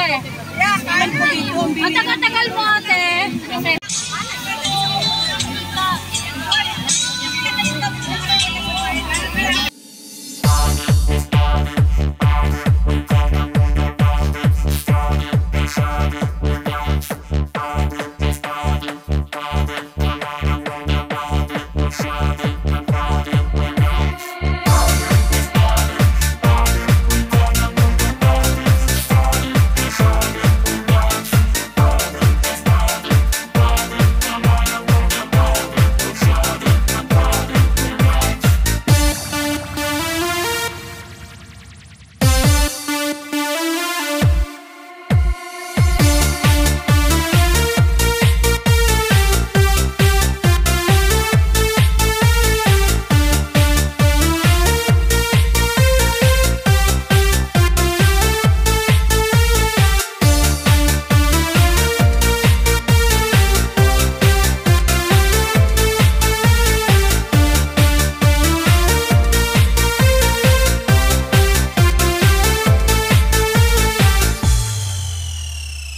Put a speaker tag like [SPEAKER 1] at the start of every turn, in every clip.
[SPEAKER 1] ate. Ang tagal-tagal mo, ate. Kasi...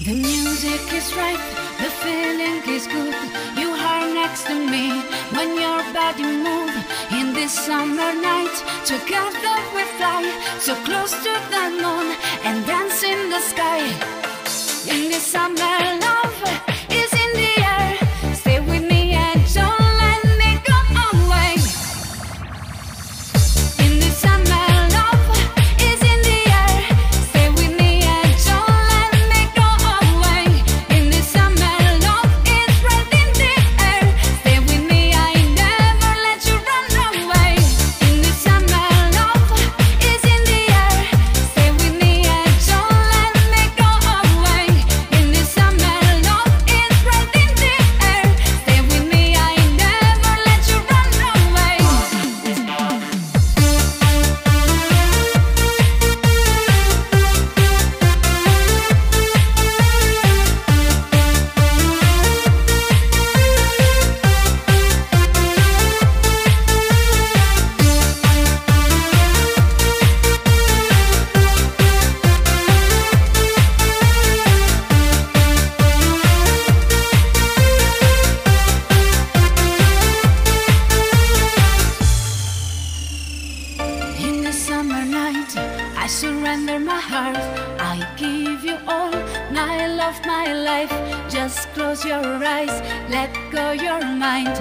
[SPEAKER 2] The music is right, the feeling is good. You are next to me when your body moves. In this summer night, together we fly so close to the moon and dance in the sky. In this summer, love is in the air. Stay with me and don't let me go away. In this summer, love is in the air. Stay with me and don't let me go away. In this summer, love is right in the air. Stay with me, I never let you run away. In this summer, love is in the air. Stay with me and don't let me go away. In this summer, love is right in the air. Stay with me, I never let you run away. In the summer night, I surrender my heart. I give you all my love, my life. Just close your eyes, let go your mind.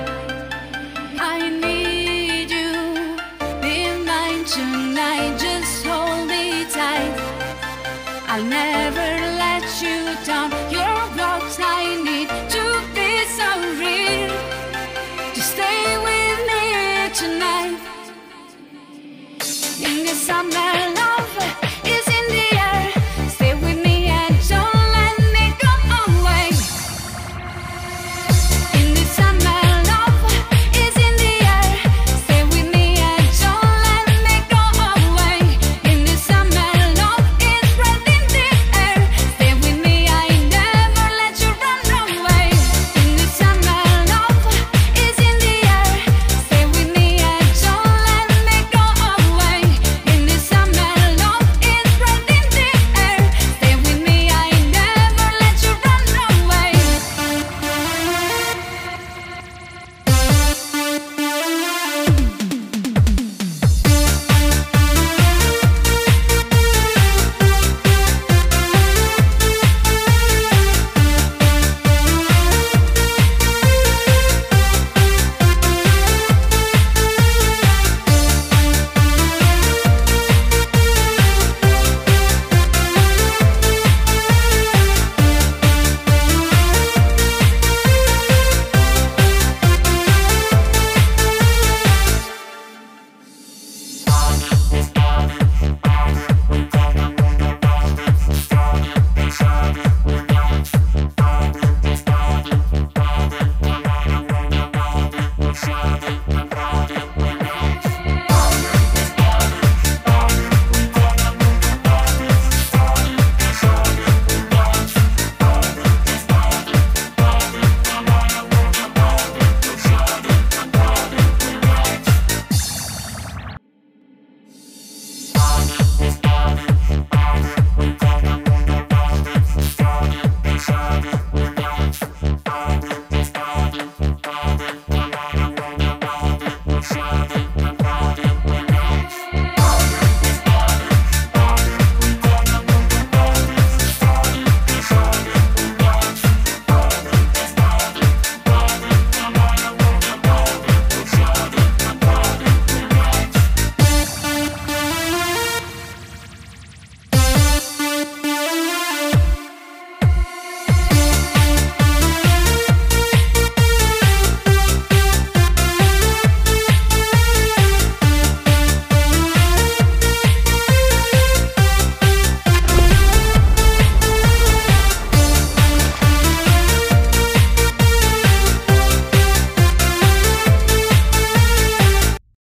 [SPEAKER 2] I need you, be mine tonight. Just hold me tight. I'll never let you down. You're what I need to be so real. Just stay with me tonight. In the summer